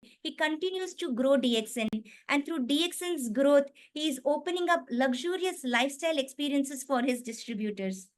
He continues to grow DXN, and through DXN's growth, he is opening up luxurious lifestyle experiences for his distributors.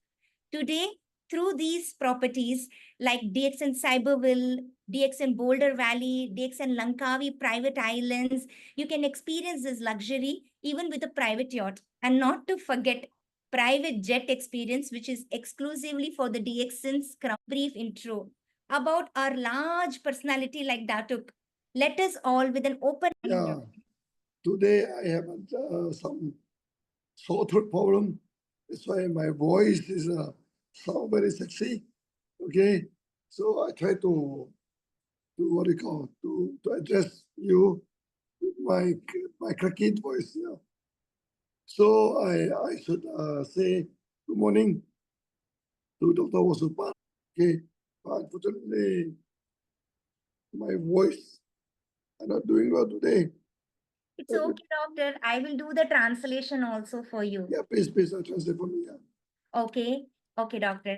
Today, through these properties like DXN Cyberville, DXN Boulder Valley, DXN Langkawi private islands, you can experience this luxury even with a private yacht. And not to forget private jet experience, which is exclusively for the DXN's Crown. Brief intro about our large personality like Datuk. Let us all with an open mind. Yeah, today I have some sore throat problem. That's why my voice is sound very sexy. Okay, so I try to what do you call to address you with my cracky voice. Yeah. So I should say good morning to Dr. Wasupan. Okay, but unfortunately my voice are not doing well today. It's okay, doctor. I will do the translation also for you. Yeah, please translate for me. Yeah. Okay doctor.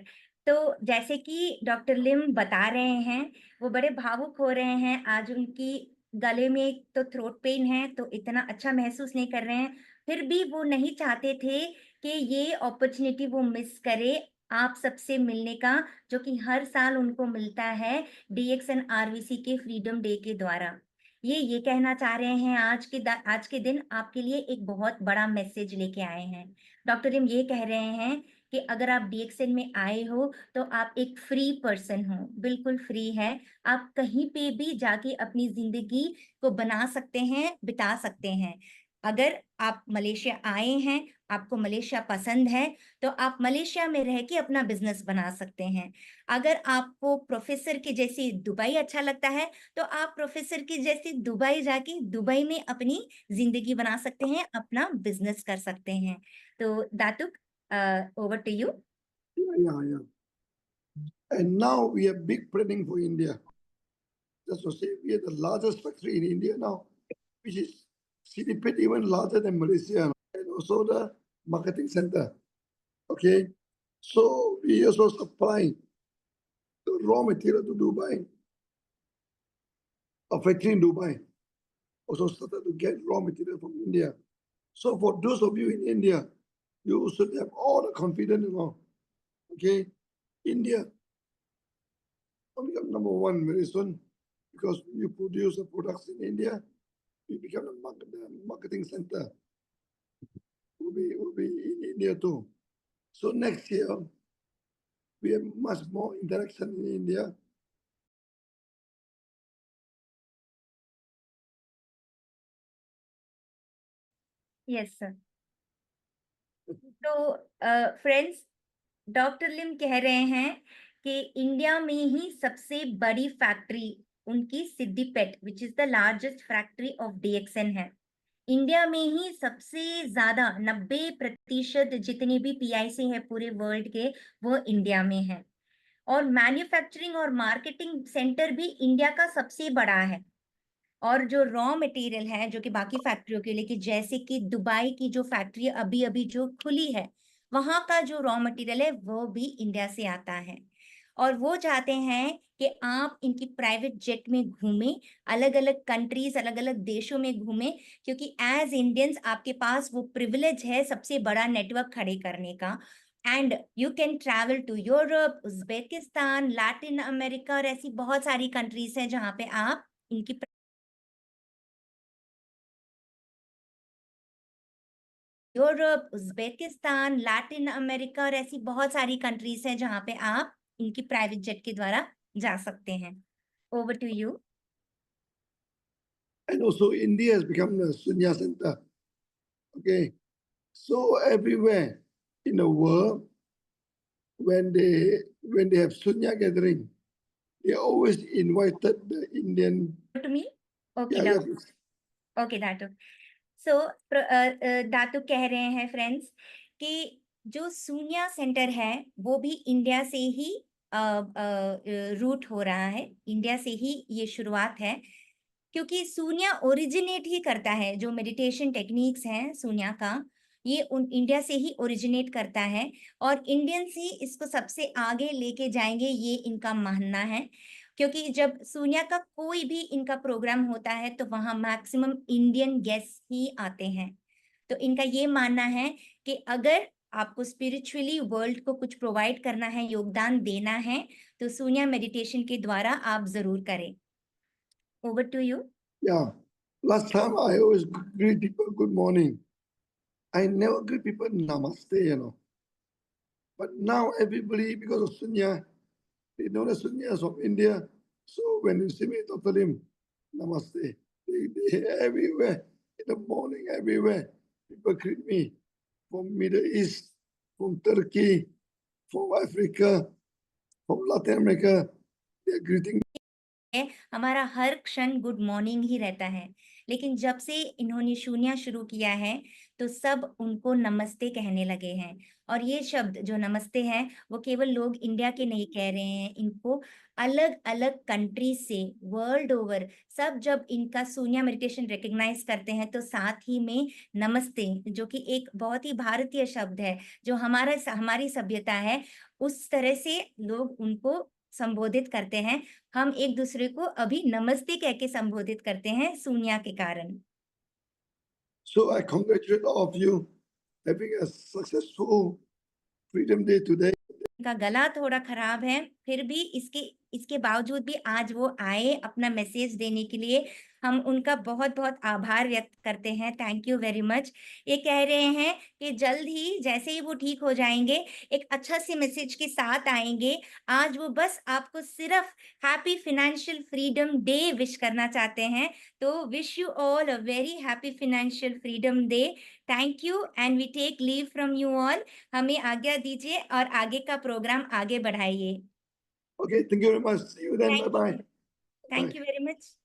तो जैसे कि doctor लिम बता रहे हैं, वो बड़े भावुक हो रहे हैं। आज उनकी गले में तो थ्रोट पेन है, तो इतना अच्छा महसूस नहीं कर रहे हैं। फिर भी वो नहीं चाहते थे कि ये अपॉर्चुनिटी वो मिस करे आप सबसे मिलने का, जो कि हर साल उनको मिलता है DXN RVC के फ्रीडम डे के द्वारा। ये कहना चाह रहे हैं आज के दिन आपके लिए एक बहुत बड़ा मैसेज लेके आए हैं। डॉक्टर लिम ये कह रहे हैं कि अगर आप DXN में आए हो तो आप एक फ्री पर्सन हो, बिल्कुल फ्री है। आप कहीं पे भी जाके अपनी जिंदगी को बना सकते हैं, बिता सकते हैं। अगर आप मलेशिया आए हैं, आपको मलेशिया पसंद है, तो आप मलेशिया में रह के अपना बिजनेस बना सकते हैं। अगर आपको प्रोफेसर के जैसी दुबई अच्छा लगता है, तो आप प्रोफेसर की जैसी दुबई जाके दुबई में अपनी जिंदगी बना सकते हैं, अपना बिजनेस कर सकते हैं। तो दातुक, over to you. Yeah. And now we have big planning for India. Just to say, we are the largest factory in India now, which is CDPET even larger than Malaysia, and also the marketing center. Okay, so we also supply the raw material to Dubai. A factory in Dubai also started to get raw material from India. So for those of you in India, you should have all the confidence now. Okay, India will become number one very soon because you produce the products in India, you become the marketing center. Will be in India too. So next year we have much more interaction in India. Yes, sir. तो friends, doctor लिम कह रहे हैं कि India में ही सबसे बड़ी factory उनकी Siddipet, which is the largest factory of DXN है। इंडिया में ही सबसे ज्यादा 90% जितने भी PIC है पूरे वर्ल्ड के, वो इंडिया में है। और मैन्युफैक्चरिंग और मार्केटिंग सेंटर भी इंडिया का सबसे बड़ा है। और जो रॉ मटेरियल है, जो कि बाकी फैक्ट्रियों के लिए, कि जैसे कि दुबई की जो फैक्ट्री अभी अभी जो खुली है, वहां का जो रॉ मटेरियल है वो भी इंडिया से आता है। और वो चाहते हैं कि आप इनकी प्राइवेट जेट में घूमें, अलग अलग कंट्रीज, अलग अलग देशों में घूमें, क्योंकि एज इंडियंस आपके पास वो प्रिविलेज है सबसे बड़ा नेटवर्क खड़े करने का। And you can travel to Europe, Uzbekistan, Latin America और ऐसी बहुत सारी कंट्रीज हैं जहाँ पे आप इनकी यूरोप, उज्बेकिस्तान, लैटिन अमेरिका और ऐसी बहुत सारी कंट्रीज हैं जहाँ पे आप इनकी प्राइवेट जेट के द्वारा जा सकते हैं। Over to you. And also India has become the Sunya center. Okay, so everywhere in the world, when they have Sunya gathering, they always invited the Indian. To me? Okay, Yeah, Datuk. Okay, Datuk. So, दातु कह रहे हैं friends कि जो सून्या centre है वो भी India से ही root हो रहा है, इंडिया से ही ये शुरुआत है, क्योंकि सून्या ओरिजिनेट ही करता है। जो मेडिटेशन टेक्निक्स हैं सून्या का, ये इंडिया से ही ओरिजिनेट करता है और इंडियंस ही इसको सबसे आगे लेके जाएंगे, ये इनका मानना है। क्योंकि जब सोनिया का कोई भी इनका प्रोग्राम होता है तो वहाँ मैक्सिमम इंडियन गेस्ट ही आते हैं। तो इनका ये मानना है कि अगर आपको स्पिरिचुअली वर्ल्ड को कुछ प्रोवाइड करना है, योगदान देना है, तो सोनिया मेडिटेशन के द्वारा आप ज़रूर करें। Over to you. Yeah. Last time I always greet people good morning. I never greet people namaste, you know. But now everybody, because of Sunya, they know that Sunya is from India. So when you see me, Dr. Lim, namaste. They everywhere, in the morning, everywhere. People greet me from Middle East, from Turkey, from Africa, from Latin America. They're greeting. है, हमारा हर क्षण good morning ही रहता है। लेकिन जब से इन्होंने शून्य शुरू किया है, तो सब उनको नमस्ते कहने लगे हैं। और ये शब्द जो नमस्ते है, वो केवल लोग इंडिया के नहीं कह रहे हैं, इनको अलग-अलग कंट्री से वर्ल्ड ओवर सब जब इनका शून्य मेडिटेशन रिकॉग्नाइज़ करते हैं, तो साथ ही में नमस्ते, जो कि एक बहुत ही भारतीय शब्द है, जो हमारी सभ्यता है, उस तरह से लोग उनको संबोधित करते हैं। हम एक-दूसरे को अभी नमस्ते कह के संबोधित करते हैं शून्य के कारण। So I congratulate all of you having a successful Freedom Day today. इनका गला थोड़ा खराब है, फिर भी इसके इसके बावजूद भी आज वो आए अपना मैसेज देने के लिए, हम उनका बहुत-बहुत आभार व्यक्त करते हैं, थैंक यू वेरी मच। ये कह रहे हैं कि जल्द ही जैसे ही वो ठीक हो जाएँगे, एक अच्छा-से मैसेज के साथ आएँगे। आज वो बस आपको सिर्फ़ happy financial freedom day wish करना चाहते हैं, तो wish you all a very happy financial freedom day. Thank you and we take leave from you all. हमें आज्ञा दीजिए और आगे का प्रोग्राम आगे बढ़ाइए। Okay, thank you very much. See you then. Thank Bye you bye. Thank Bye. You very much.